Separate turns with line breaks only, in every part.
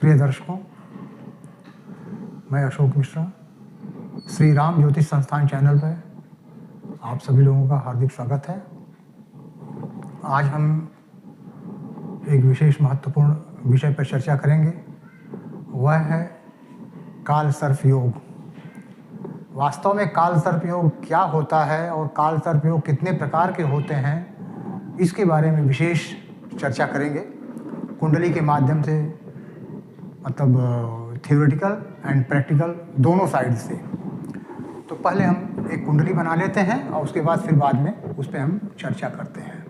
प्रिय दर्शकों, मैं अशोक मिश्रा, श्री राम ज्योतिष संस्थान चैनल पर आप सभी लोगों का हार्दिक स्वागत है। आज हम एक विशेष महत्वपूर्ण विषय पर चर्चा करेंगे, वह है काल सर्प योग। वास्तव में काल सर्प योग क्या होता है और काल सर्प योग कितने प्रकार के होते हैं, इसके बारे में विशेष चर्चा करेंगे कुंडली के माध्यम से, मतलब थियोरेटिकल एंड प्रैक्टिकल दोनों साइड से। तो पहले हम एक कुंडली बना लेते हैं और उसके बाद फिर बाद में उस पर हम चर्चा करते हैं।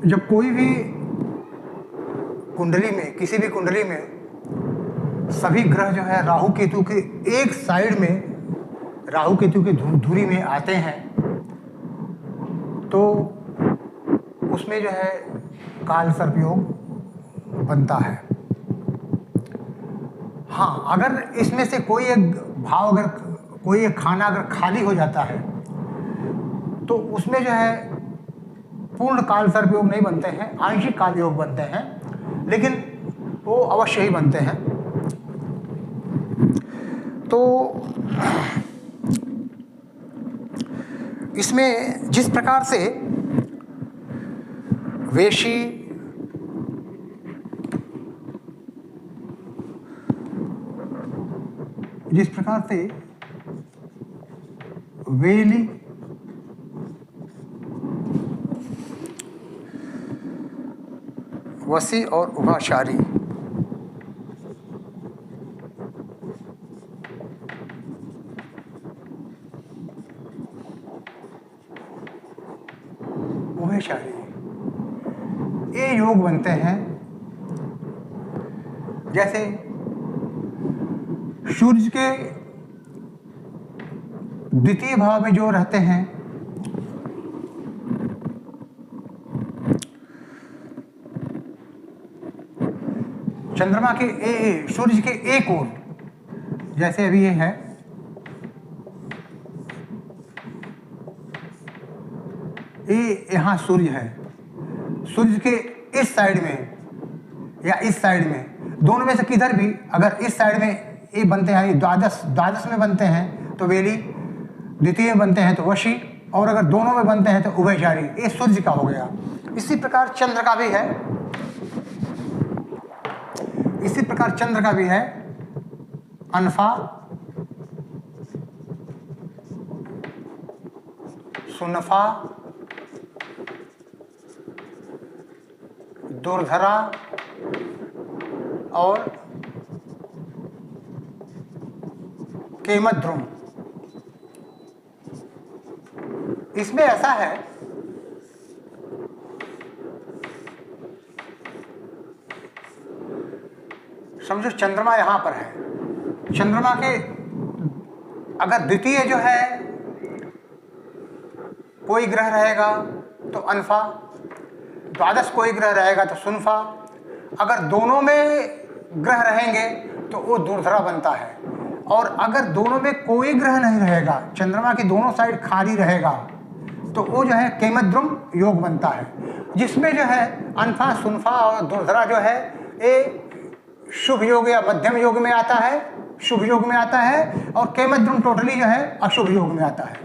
जब कोई भी कुंडली में, किसी भी कुंडली में सभी ग्रह जो है राहु केतु के एक साइड में, राहु केतु के धुरी में आते हैं, तो उसमें जो है काल सर्प योग बनता है। हाँ, अगर इसमें से कोई एक भाव, अगर कोई एक खाना अगर खाली हो जाता है तो उसमें जो है पूर्ण काल सर्प योग नहीं बनते हैं, आंशिक काल योग बनते हैं, लेकिन वो अवश्य ही बनते हैं। तो इसमें जिस प्रकार से वेशी, जिस प्रकार से वेली, वसी और उभाचारी, उभयचारी, ये योग बनते हैं। जैसे सूर्य के द्वितीय भाव में जो रहते हैं, चंद्रमा के सूर्य के एक ओर, जैसे अभी ये है, ये यहाँ सूर्य है, सूर्य के इस साइड में या इस साइड में, दोनों में से किधर भी अगर इस साइड में ये बनते हैं, द्वादश में बनते हैं तो वेली, द्वितीय में बनते हैं तो वशी, और अगर दोनों में बनते हैं तो उभयचारी। ये सूर्य का हो गया। इसी प्रकार चंद्र का भी है, इसी प्रकार चंद्र का भी है, अनफा, सुनफा, दुर्धरा और केमद्रुम। इसमें ऐसा है, समझो चंद्रमा यहां पर है, चंद्रमा के अगर द्वितीय जो है कोई ग्रह रहेगा तो अनफा, द्वादश कोई ग्रह रहेगा तो सुनफा, अगर दोनों में ग्रह रहेंगे तो वो दुर्धरा बनता है, और अगर दोनों में कोई ग्रह नहीं रहेगा, चंद्रमा की दोनों साइड खाली रहेगा, तो वो जो है केमद्रुम योग बनता है, जिसमें जो है अनफा, सुनफा और दुर्धरा जो है ये शुभ योग या मध्यम योग में आता है, शुभ योग में आता है और केमद्रुम टोटली जो है अशुभ योग में आता है।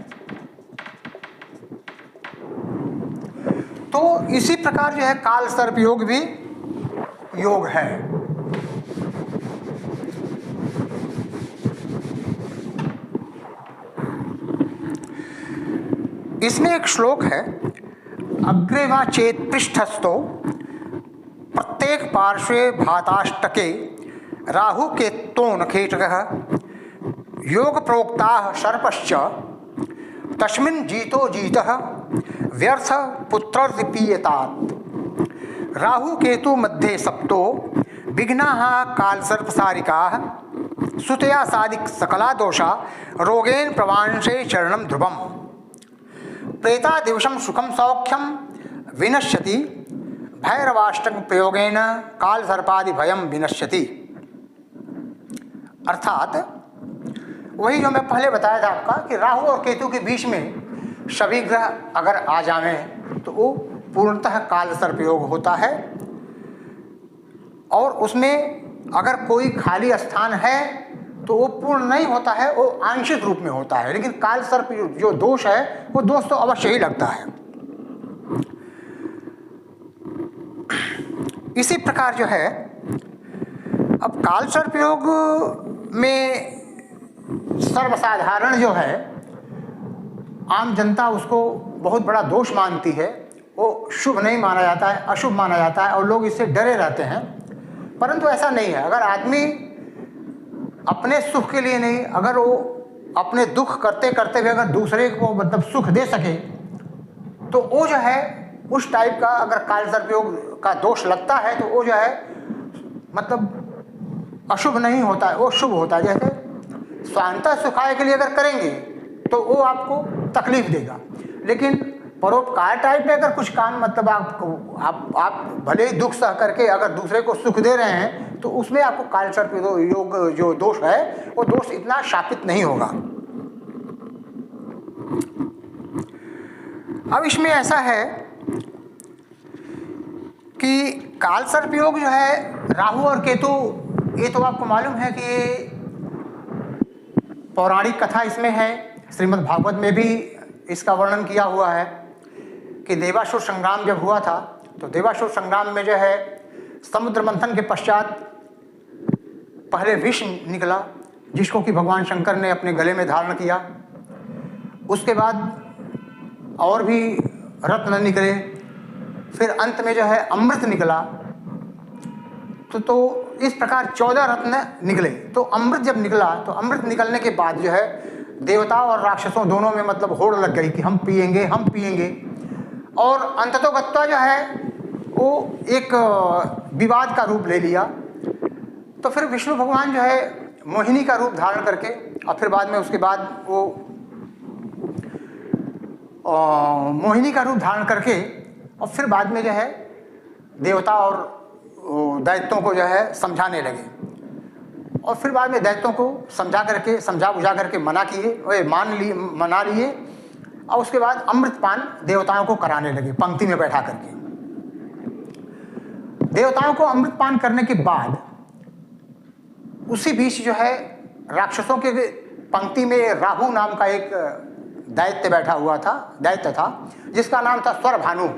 तो इसी प्रकार जो है काल सर्प योग भी योग है। इसमें एक श्लोक है, अग्रे वा चेत पृष्ठस्थो प्रत्येक पार्श्वे भाताष्टके राहु के तोन खेटकः योग प्रोक्ता सर्पश्च तस्मिन् जीतो जीतः व्यर्थ पुत्रर्थ पीयतात् राहु केतु मध्ये सप्तो विघ्नाः काल सर्पसारिकाः सुतया सादिक सकला दोषा रोगेन प्रवांशे चरणम ध्रुवम प्रेता दिवसम सुखम सौख्यम विनश्यति भैरवाष्टक प्रयोगेन काल सर्पादि भयम विनश्यति। अर्थात वही जो मैं पहले बताया था आपका कि राहु और केतु के बीच में सभी ग्रह अगर आ जावें तो वो पूर्णतः काल सर्प योग होता है, और उसमें अगर कोई खाली स्थान है तो वो पूर्ण नहीं होता है, वो आंशिक रूप में होता है। लेकिन काल सर्प जो दोष है वो दोष तो अवश्य ही लगता है। इसी प्रकार जो है अब काल सर्प योग में सर्वसाधारण जो है आम जनता उसको बहुत बड़ा दोष मानती है, वो शुभ नहीं माना जाता है, अशुभ माना जाता है और लोग इससे डरे रहते हैं। परंतु ऐसा नहीं है। अगर आदमी अपने सुख के लिए नहीं, अगर वो अपने दुख करते करते हुए अगर दूसरे को मतलब सुख दे सके तो वो जो है उस टाइप का अगर काल सर्प योग का दोष लगता है तो वो जो है मतलब अशुभ नहीं होता है, वो शुभ होता है। जैसे स्वांतः सुखाय के लिए अगर करेंगे तो वो आपको तकलीफ देगा, लेकिन परोपकार टाइप में अगर कुछ काम मतलब आप भले ही दुख सह करके अगर दूसरे को सुख दे रहे हैं तो उसमें आपको काल सर्प योग जो दोष है वो दोष इतना शापित नहीं होगा। अब इसमें ऐसा है कि काल सर्प योग जो है राहु और केतु, ये तो आपको मालूम है कि ये पौराणिक कथा इसमें है। श्रीमद् भागवत में भी इसका वर्णन किया हुआ है कि देवासुर संग्राम जब हुआ था तो देवासुर संग्राम में जो है समुद्र मंथन के पश्चात पहले विष निकला जिसको कि भगवान शंकर ने अपने गले में धारण किया। उसके बाद और भी रत्न निकले, फिर अंत में जो है अमृत निकला। तो इस प्रकार 14 रत्न निकले। तो अमृत जब निकला तो अमृत निकलने के बाद जो है देवताओं और राक्षसों दोनों में मतलब होड़ लग गई कि हम पिएंगे हम पिएंगे, और अंततोगत्वा जो है वो एक विवाद का रूप ले लिया। तो फिर विष्णु भगवान जो है मोहिनी का रूप धारण करके और फिर बाद में उसके बाद वो मोहिनी का रूप धारण करके और फिर बाद में जो है देवता और दैत्यों को जो है समझाने लगे, और फिर बाद में दैत्यों को समझा बुझा करके मना लिए और उसके बाद अमृतपान देवताओं को कराने लगे पंक्ति में बैठा करके। देवताओं को अमृतपान करने के बाद उसी बीच जो है राक्षसों के पंक्ति में राहु नाम का एक दैत्य था जिसका नाम था स्वरभानु।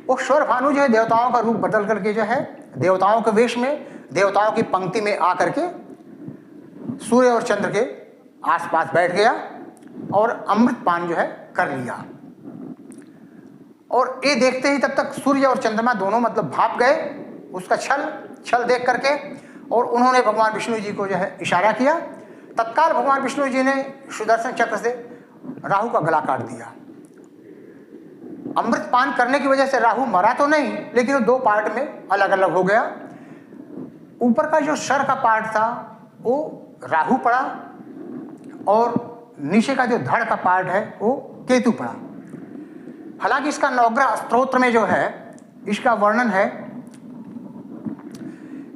वो स्वरभानु जो है देवताओं का रूप बदल करके जो है देवताओं के वेश में देवताओं की पंक्ति में आकर के सूर्य और चंद्र के आसपास बैठ गया और अमृतपान जो है कर लिया। और ये देखते ही तब तक सूर्य और चंद्रमा दोनों मतलब भाप गए उसका छल देख करके, और उन्होंने भगवान विष्णु जी को जो है इशारा किया। तत्काल भगवान विष्णु जी ने सुदर्शन चक्र से राहु का गला काट दिया। अमृतपान करने की वजह से राहु मरा तो नहीं, लेकिन वो 2 पार्ट में अलग अलग हो गया। ऊपर का जो सर का पार्ट था वो राहु पड़ा और नीचे का जो धड़ का पार्ट है वो केतु पड़ा। हालांकि इसका नवग्रह स्तोत्र में जो है इसका वर्णन है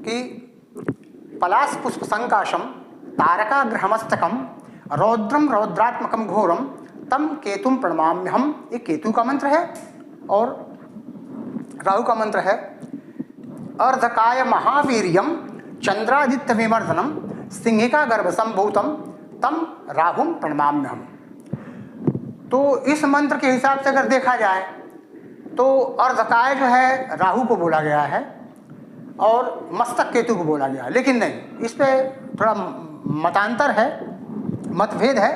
कि पलाश पुष्प संकाशम तारका ग्रहमस्तकम रौद्रम रौद्रात्मकम घोरम तम केतुम प्रणमाम्य हम। ये केतु का मंत्र है और राहु का मंत्र है अर्धकाय महावीर्यम चंद्रादित्य विमर्दनम सिंहिका गर्भ संभूतम तम राहुम प्रणमाम्यहम। तो इस मंत्र के हिसाब से अगर देखा जाए तो अर्धकाय जो है राहु को बोला गया है और मस्तक केतु को बोला गया है, लेकिन नहीं, इस पे थोड़ा मतांतर है, मतभेद है।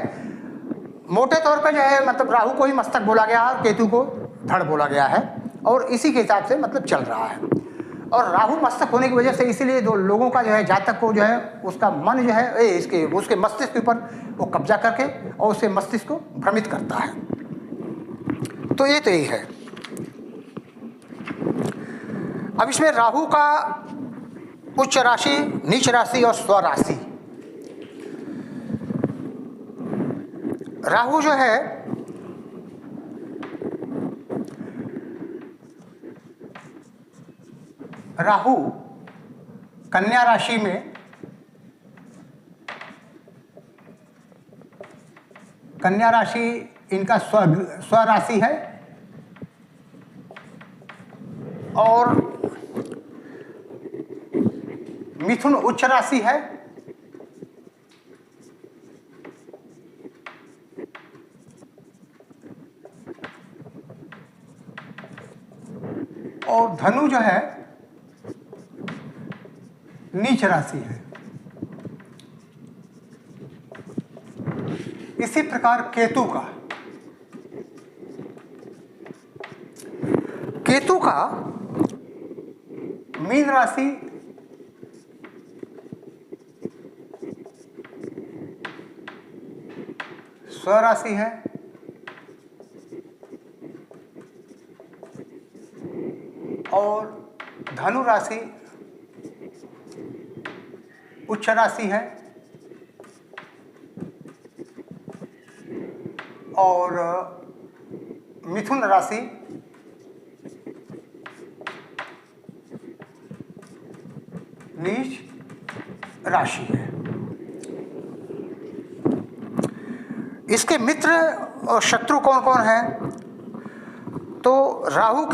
मोटे तौर पर जो है मतलब राहु को ही मस्तक बोला गया है और केतु को धड़ बोला गया है, और इसी के हिसाब से मतलब चल रहा है। और राहु मस्तक होने की वजह से इसीलिए दो लोगों का जो है, जातक को जो है उसका मन जो है उसके मस्तिष्क के ऊपर वो कब्जा करके और उसके मस्तिष्क को भ्रमित करता है। तो यही है। अब इसमें राहु का उच्च राशि, नीच राशि और स्वराशि। राहु जो है राहु कन्या राशि में, कन्या राशि इनका स्वराशि है और मिथुन उच्च राशि है और धनु जो है नीच राशि है। इसी प्रकार केतु का मीन राशि स्वराशि है और धनु राशि उच्च राशि है और मिथुन राशि नीच राशि है। इसके मित्र और शत्रु कौन कौन है? तो राहु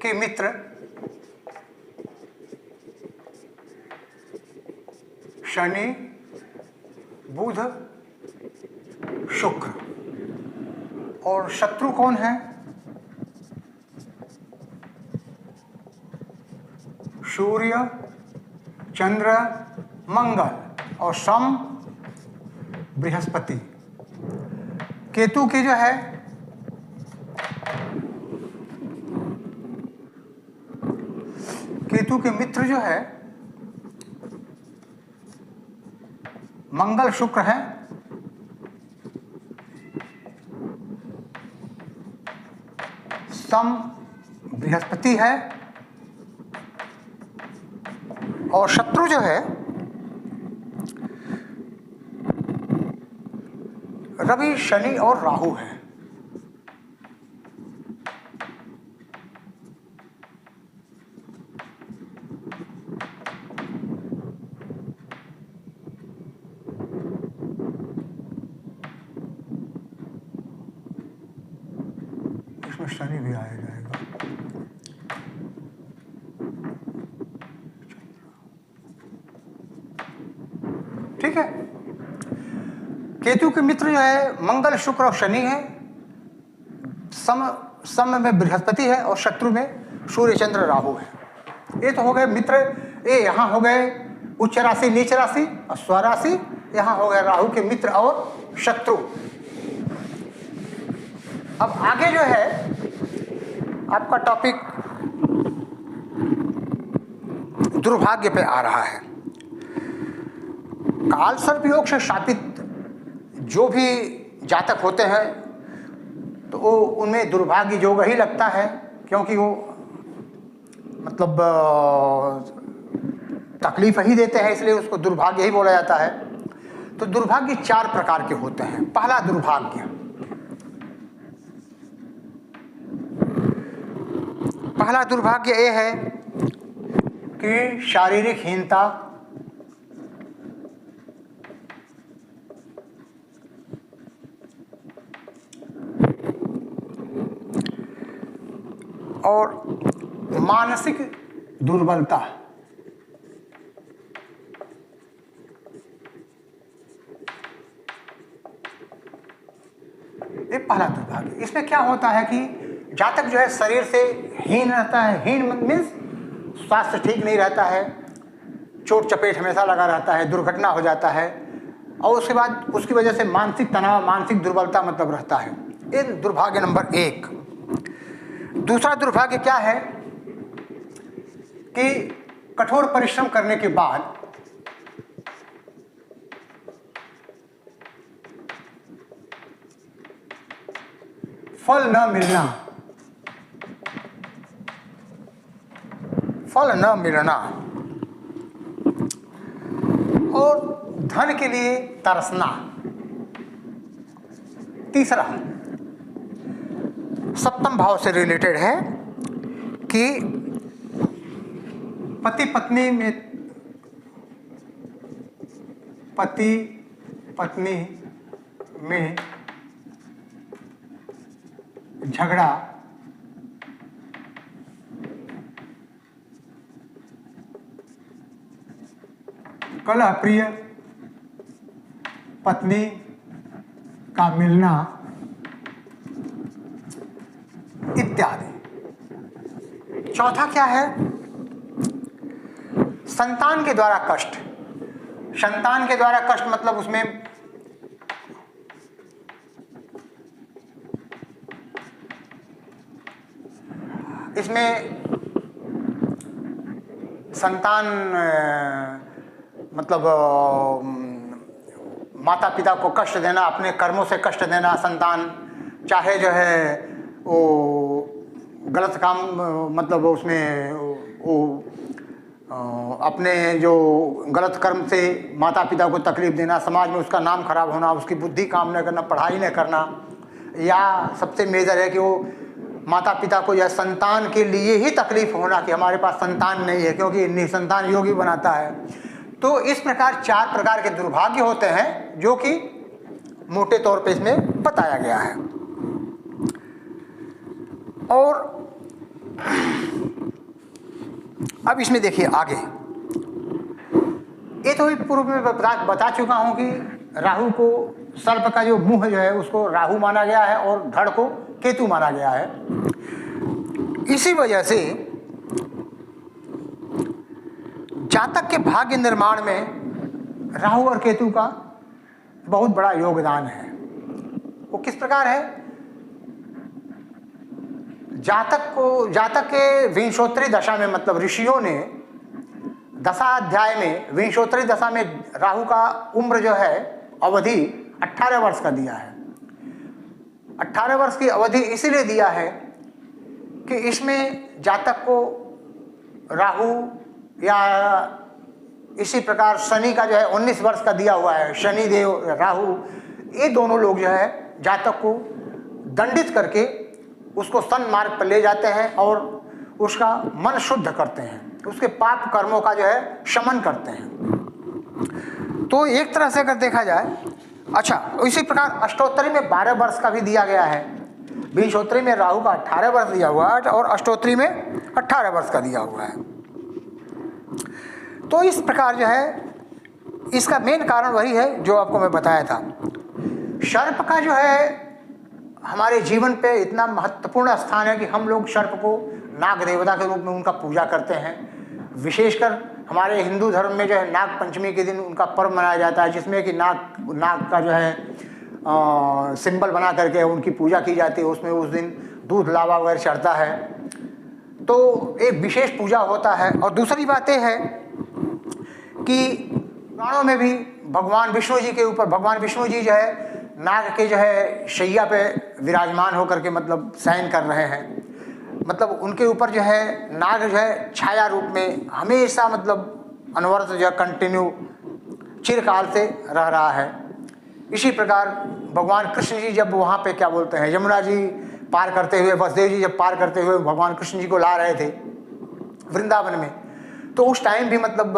के मित्र शनि, बुध, शुक्र, और शत्रु कौन है? सूर्य, चंद्र, मंगल और सम बृहस्पति। केतु की जो है केतु के मित्र जो है मंगल, शुक्र है सम बृहस्पति है और शत्रु जो है रवि, शनि और राहु है। इसमें शनि भी आया जाएगा। ठीक है। केतु के मित्र जो है मंगल, शुक्र और शनि है। सम में बृहस्पति है और शत्रु में सूर्य, चंद्र, राहु है। ये तो हो गए मित्र। ये यहाँ हो गए उच्च राशि, नीच राशि और स्वराशि। यहाँ हो गए राहु के मित्र और शत्रु। अब आगे जो है आपका टॉपिक दुर्भाग्य पे आ रहा है। काल सर्प योग से शापित जो भी जातक होते हैं तो वो उनमें दुर्भाग्य योग ही लगता है, क्योंकि वो मतलब तकलीफ ही देते हैं, इसलिए उसको दुर्भाग्य ही बोला जाता है। तो दुर्भाग्य 4 प्रकार के होते हैं। पहला दुर्भाग्य ये है कि शारीरिक हीनता, और मानसिक दुर्बलता। ये पहला दुर्भाग्य। इसमें क्या होता है कि जातक जो है शरीर से हीन रहता है। हीन मीन्स स्वास्थ्य ठीक नहीं रहता है, चोट चपेट हमेशा लगा रहता है, दुर्घटना हो जाता है, और उसके बाद उसकी वजह से मानसिक तनाव, मानसिक दुर्बलता मतलब रहता है। ये दुर्भाग्य नंबर 1। दूसरा दुर्भाग्य क्या है कि कठोर परिश्रम करने के बाद फल न मिलना, फल न मिलना, और धन के लिए तरसना। तीसरा सप्तम भाव से रिलेटेड है कि पति पत्नी में झगड़ा, कलह प्रिय पत्नी का मिलना इत्यादि। चौथा क्या है? संतान के द्वारा कष्ट। संतान के द्वारा कष्ट मतलब उसमें इसमें संतान मतलब माता पिता को कष्ट देना, अपने कर्मों से कष्ट देना। संतान चाहे जो है वो गलत काम मतलब उसमें वो अपने जो गलत कर्म से माता पिता को तकलीफ देना, समाज में उसका नाम खराब होना, उसकी बुद्धि काम न करना, पढ़ाई न करना, या सबसे मेजर है कि वो माता पिता को या संतान के लिए ही तकलीफ होना कि हमारे पास संतान नहीं है, क्योंकि निसंतान योगी बनाता है। तो इस प्रकार 4 प्रकार के दुर्भाग्य होते हैं जो कि मोटे तौर पे इसमें बताया गया है। और अब इसमें देखिए आगे, ये तो पूर्व में बता चुका हूं कि राहु को, सर्प का जो मुंह जो है उसको राहु माना गया है और धड़ को केतु माना गया है। इसी वजह से जातक के भाग्य निर्माण में राहु और केतु का बहुत बड़ा योगदान है। वो किस प्रकार है? जातक के विंशोत्तरी दशा में, मतलब ऋषियों ने दशा अध्याय में विंशोत्तरी दशा में राहु का उम्र जो है अवधि 18 वर्ष का दिया है। 18 वर्ष की अवधि इसीलिए दिया है कि इसमें जातक को राहु या इसी प्रकार शनि का जो है 19 वर्ष का दिया हुआ है। शनि देव, राहु, ये दोनों लोग जो है जातक को दंडित करके उसको सन्मार्ग पर ले जाते हैं और उसका मन शुद्ध करते हैं, उसके पाप कर्मों का जो है शमन करते हैं। तो एक तरह से अगर देखा जाए, अच्छा इसी प्रकार अष्टोत्तरी में 12 वर्ष का भी दिया गया है। विंशोत्तरी में राहु का 18 वर्ष दिया हुआ है और अष्टोत्तरी में 18 वर्ष का दिया हुआ है। तो इस प्रकार जो है इसका मेन कारण वही है जो आपको मैं बताया था। सर्प का जो है हमारे जीवन पे इतना महत्वपूर्ण स्थान है कि हम लोग सर्प को नाग देवता के रूप में उनका पूजा करते हैं। विशेषकर हमारे हिंदू धर्म में जो है नाग पंचमी के दिन उनका पर्व मनाया जाता है, जिसमें कि नाग का जो है सिंबल बना करके उनकी पूजा की जाती है। उसमें उस दिन दूध लावा वगैरह चढ़ता है, तो एक विशेष पूजा होता है। और दूसरी बात यह है कि पुराणों में भी भगवान विष्णु जी के ऊपर, भगवान विष्णु जी जो है नाग के जो है शैया पे विराजमान होकर के मतलब शयन कर रहे हैं, मतलब उनके ऊपर जो है नाग जो है छाया रूप में हमेशा मतलब अनवरत जो है कंटिन्यू चिरकाल से रह रहा है। इसी प्रकार भगवान कृष्ण जी जब वहाँ पे क्या बोलते हैं यमुना जी पार करते हुए, वसुदेव जी जब पार करते हुए भगवान कृष्ण जी को ला रहे थे वृंदावन में, तो उस टाइम भी मतलब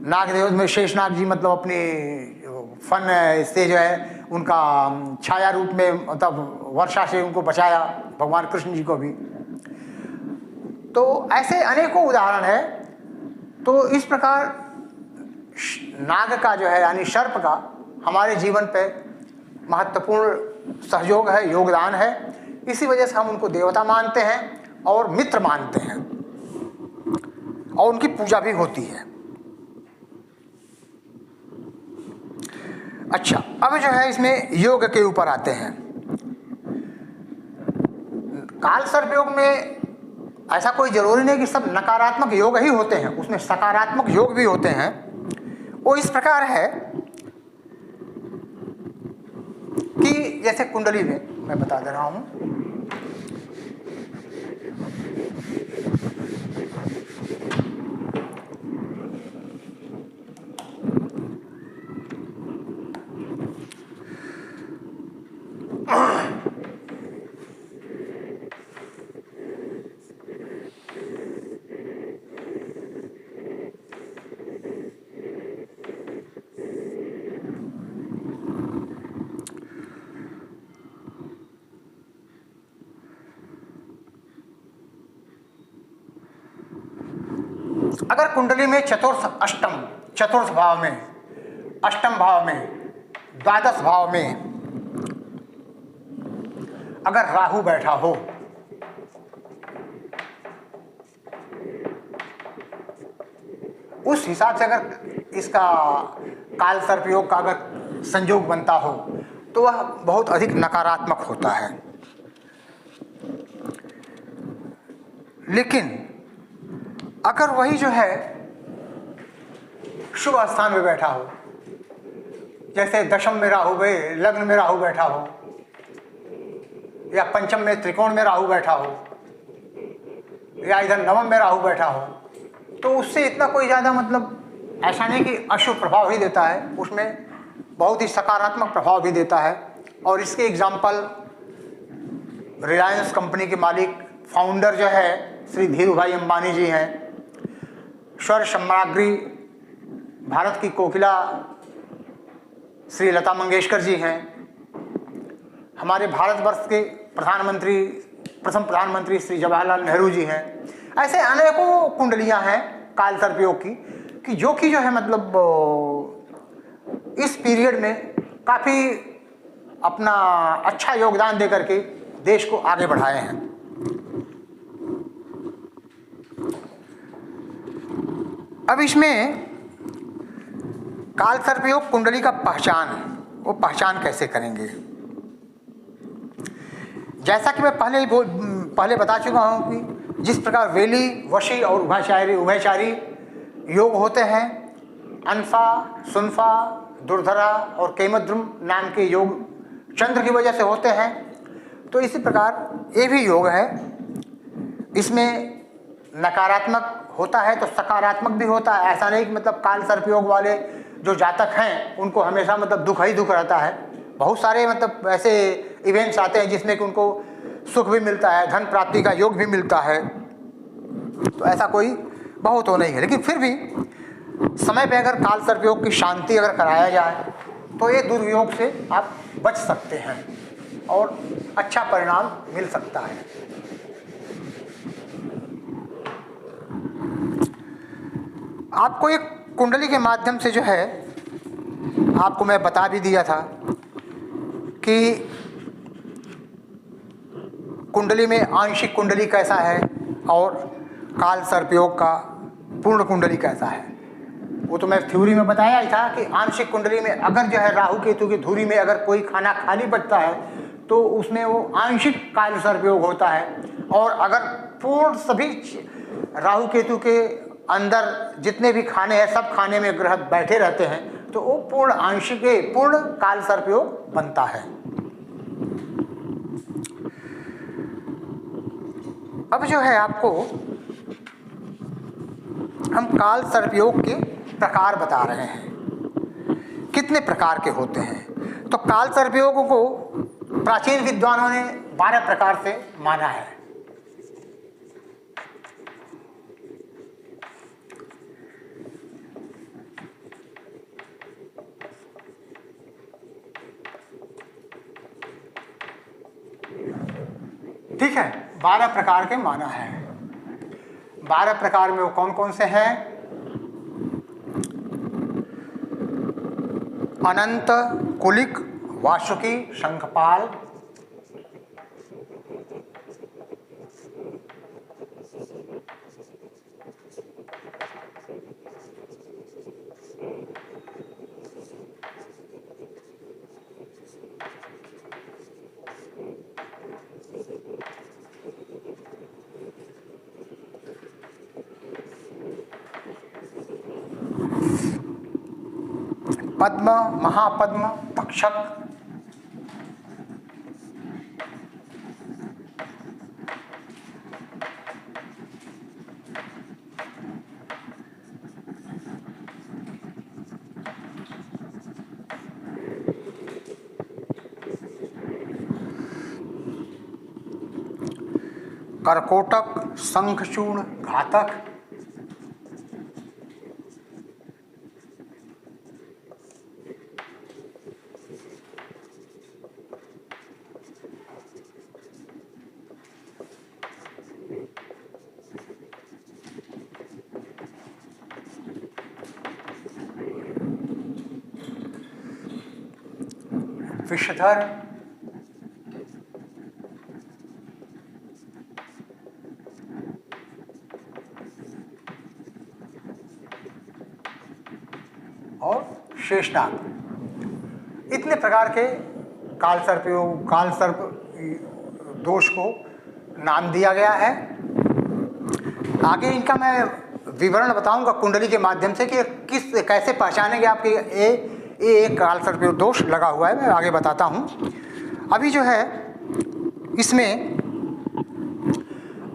नागदेव में शेषनाग जी मतलब अपनी फन से जो है उनका छाया रूप में मतलब वर्षा से उनको बचाया, भगवान कृष्ण जी को भी। तो ऐसे अनेकों उदाहरण है। तो इस प्रकार नाग का जो है यानी सर्प का हमारे जीवन पे महत्वपूर्ण सहयोग है, योगदान है। इसी वजह से हम उनको देवता मानते हैं और मित्र मानते हैं और उनकी पूजा भी होती है। अच्छा, अब जो है इसमें योग के ऊपर आते हैं। काल सर्प योग में ऐसा कोई जरूरी नहीं कि सब नकारात्मक योग ही होते हैं, उसमें सकारात्मक योग भी होते हैं। वो इस प्रकार है कि जैसे कुंडली में मैं बता दे रहा हूं, अगर कुंडली में चतुर्थ भाव में, अष्टम भाव में, द्वादश भाव में अगर राहु बैठा हो, उस हिसाब से अगर इसका काल सर्प योग का अगर संयोग बनता हो तो वह बहुत अधिक नकारात्मक होता है। लेकिन अगर वही जो है शुभ स्थान में बैठा हो, जैसे दशम में राहु, लग्न में राहु बैठा हो, या पंचम में त्रिकोण में राहु बैठा हो, या इधर नवम में राहु बैठा हो, तो उससे इतना कोई ज़्यादा मतलब ऐसा नहीं कि अशुभ प्रभाव ही देता है, उसमें बहुत ही सकारात्मक प्रभाव भी देता है। और इसके एग्जाम्पल रिलायंस कंपनी के मालिक फाउंडर जो है श्री धीरू भाई अंबानी जी हैं, स्वर सम्राज्ञी भारत की कोकिला श्री लता मंगेशकर जी हैं, हमारे भारतवर्ष के प्रथम प्रधानमंत्री श्री जवाहरलाल नेहरू जी हैं। ऐसे अनेकों कुंडलियां हैं काल सर्प योग की कि जो है मतलब इस पीरियड में काफ़ी अपना अच्छा योगदान दे करके देश को आगे बढ़ाए हैं। अब इसमें काल सर्प योग कुंडली का पहचान कैसे करेंगे? जैसा कि मैं पहले बता चुका हूं कि जिस प्रकार वेली, वशी और उभयचारी योग होते हैं, अनफा, सुनफा, दुर्धरा और केमद्रुम नाम के योग चंद्र की वजह से होते हैं, तो इसी प्रकार ये भी योग है। इसमें नकारात्मक होता है तो सकारात्मक भी होता है। ऐसा नहीं कि मतलब काल सर्प योग वाले जो जातक हैं उनको हमेशा मतलब दुख ही दुख रहता है। बहुत सारे मतलब ऐसे इवेंट्स आते हैं जिसमें कि उनको सुख भी मिलता है, धन प्राप्ति का योग भी मिलता है। तो ऐसा कोई बहुत हो नहीं है, लेकिन फिर भी समय पे अगर काल सर्प योग की शांति अगर कराया जाए तो ये दुर्योग से आप बच सकते हैं और अच्छा परिणाम मिल सकता है। आपको एक कुंडली के माध्यम से जो है आपको मैं बता भी दिया था कि कुंडली में आंशिक कुंडली कैसा है और काल सर्प योग का पूर्ण कुंडली कैसा है। वो तो मैं थ्योरी में बताया ही था कि आंशिक कुंडली में अगर जो है राहु केतु की धुरी में अगर कोई खाना खाली बचता है तो उसमें वो आंशिक काल सर्प योग होता है। और अगर पूर्ण सभी राहु केतु के अंदर जितने भी खाने हैं सब खाने में ग्रह बैठे रहते हैं तो वो पूर्ण काल सर्प योग बनता है। अब जो है आपको हम काल सर्प योग के प्रकार बता रहे हैं, कितने प्रकार के होते हैं। तो काल सर्प योग को प्राचीन विद्वानों ने 12 प्रकार से माना है। ठीक है, 12 प्रकार के माना है। 12 प्रकार में वो कौन कौन से हैं? अनंत, कुलिक, वासुकी, शंखपाल, पद्म, महापद्म, तक्षक, करकोटक, शंखचूर्ण, घातक, विषधर, और शेषनाग। इतने प्रकार के काल सर्प दोष को नाम दिया गया है। आगे इनका मैं विवरण बताऊंगा कुंडली के माध्यम से कि कैसे पहचानेंगे आपके ये एक काल सर्प दोष लगा हुआ है, मैं आगे बताता हूँ। अभी जो है इसमें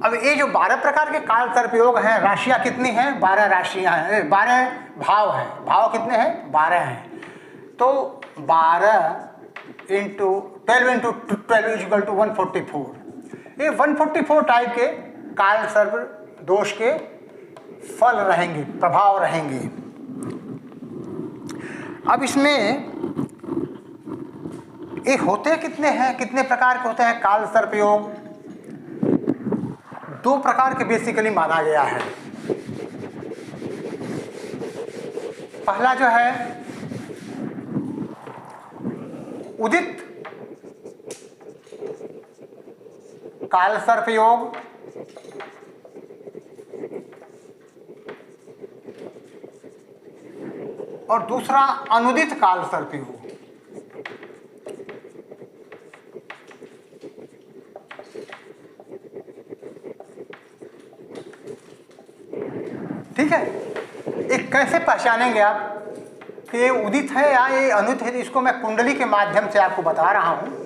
अब ये जो 12 प्रकार के काल सर्प योग हैं, राशियाँ कितनी हैं? 12 राशियाँ हैं, 12 भाव हैं। भाव कितने हैं? 12 हैं। तो 12 इंटू 12 इज इक्वल टू 144। ये 144 टाइप के काल सर्प दोष के फल रहेंगे, प्रभाव रहेंगे। अब इसमें ये होते कितने हैं, कितने प्रकार के होते हैं काल सर्प योग? 2 प्रकार के बेसिकली माना गया है। पहला जो है उदित काल सर्प योग, और दूसरा अनुदित काल सर्प योग। ठीक है, एक कैसे पहचानेंगे आप कि ये उदित है या ये अनुदित है? इसको मैं कुंडली के माध्यम से आपको बता रहा हूं।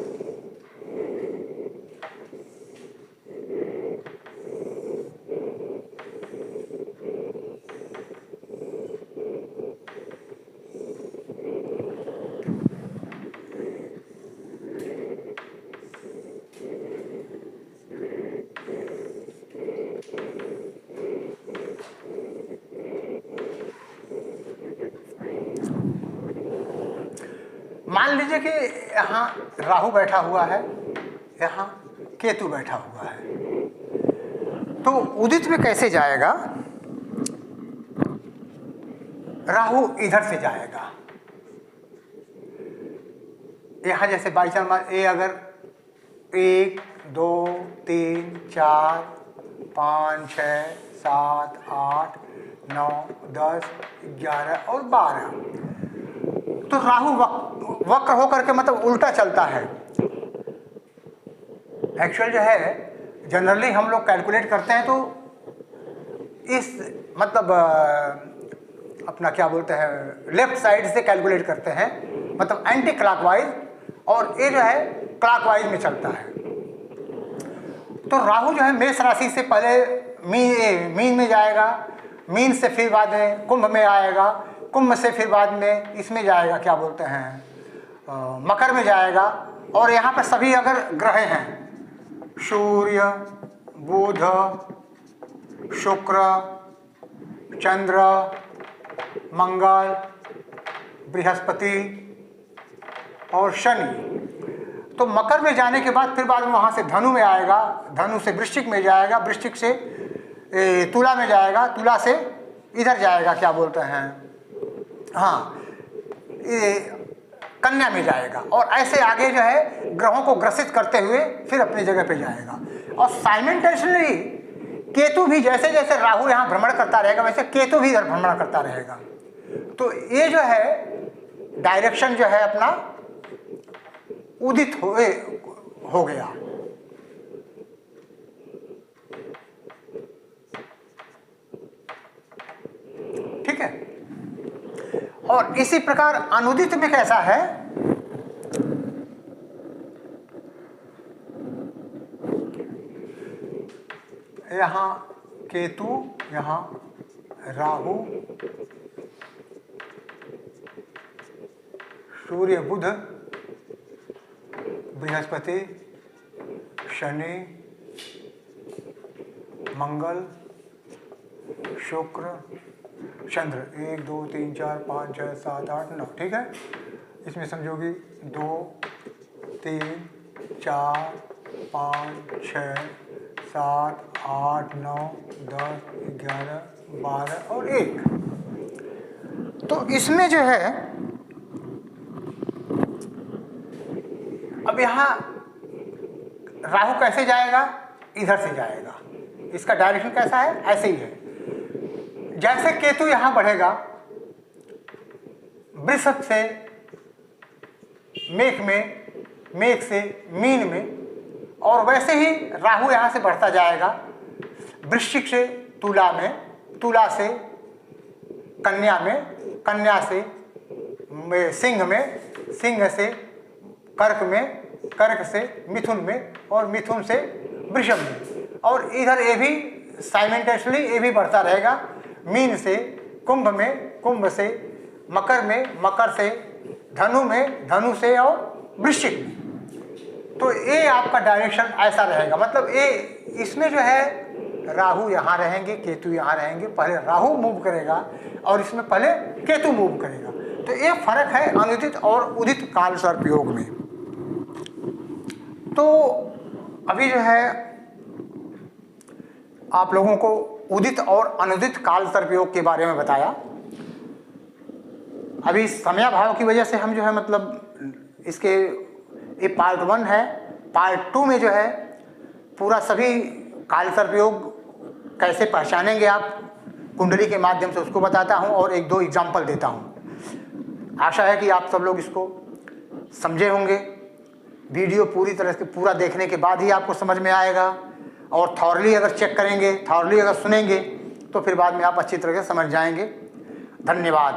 मान लीजिए कि यहाँ राहु बैठा हुआ है, यहाँ केतु बैठा हुआ है, तो उदित में कैसे जाएगा? राहु इधर से जाएगा। यहाँ जैसे बाई चांस ये अगर 1 2 3 4 5 6 7 8 9 10 11 और 12, तो राहु वक्र होकर के मतलब उल्टा चलता है। एक्चुअल जो है जनरली हम लोग कैलकुलेट करते हैं तो इस मतलब अपना क्या बोलते हैं लेफ्ट साइड से कैलकुलेट करते हैं, मतलब एंटी क्लॉकवाइज, और ये जो है क्लॉकवाइज में चलता है। तो राहु जो है मेष राशि से पहले मीन में जाएगा, मीन से फिर बाद में कुंभ में आएगा, कुंभ से फिर बाद में इसमें जाएगा, क्या बोलते हैं मकर में जाएगा। और यहाँ पर सभी अगर ग्रह हैं, सूर्य, बुध, शुक्र, चंद्र, मंगल, बृहस्पति और शनि, तो मकर में जाने के बाद फिर बाद में वहाँ से धनु में आएगा, धनु से वृश्चिक में जाएगा, वृश्चिक से तुला में जाएगा, तुला से इधर जाएगा, क्या बोलते हैं, हाँ, कन्या में जाएगा, और ऐसे आगे जो है ग्रहों को ग्रसित करते हुए फिर अपनी जगह पे जाएगा। और साइमल्टेनियसली केतु भी, जैसे जैसे राहु यहाँ भ्रमण करता रहेगा वैसे केतु भी इधर भ्रमण करता रहेगा। तो ये जो है डायरेक्शन जो है अपना उदित हो गया। ठीक है। और इसी प्रकार अनुदित में कैसा है, यहां केतु, यहां राहु, सूर्य, बुध, बृहस्पति, शनि, मंगल, शुक्र, चंद्र, 1 2 3 4 5 6 7 8 9। ठीक है। इसमें समझोगी 2 3 4 5 6 7 8 9 10 11 12 और 1। तो इसमें जो है अब यहाँ राहु कैसे जाएगा, इधर से जाएगा। इसका डायरेक्शन कैसा है, ऐसे ही है। जैसे केतु यहां बढ़ेगा वृषभ से मेष में, मेष से मीन में, और वैसे ही राहु यहां से बढ़ता जाएगा वृश्चिक से तुला में, तुला से कन्या में, कन्या से सिंह में, सिंह से कर्क में, कर्क से मिथुन में, और मिथुन से वृषभ में। और इधर ये भी साइमल्टेनियसली ये भी बढ़ता रहेगा मीन से कुंभ में, कुंभ से मकर में, मकर से धनु में, धनु से और वृश्चिक में। तो ये आपका डायरेक्शन ऐसा रहेगा। मतलब ये इसमें जो है राहु यहाँ रहेंगे, केतु यहाँ रहेंगे। पहले राहु मूव करेगा और इसमें पहले केतु मूव करेगा। तो ये फर्क है अनुदित और उदित काल सर्प योग में। तो अभी जो है आप लोगों को उदित और अनुदित काल सर्प योग के बारे में बताया। अभी समयाभाव की वजह से हम जो है मतलब इसके ये पार्ट 1 है। पार्ट 2 में जो है पूरा सभी काल सर्प योग कैसे पहचानेंगे आप कुंडली के माध्यम से उसको बताता हूं और 1-2 एग्जाम्पल देता हूं। आशा है कि आप सब लोग इसको समझे होंगे। वीडियो पूरी तरह से पूरा देखने के बाद ही आपको समझ में आएगा, और थॉरली अगर चेक करेंगे, थॉरली अगर सुनेंगे तो फिर बाद में आप अच्छी तरह से समझ जाएंगे। धन्यवाद।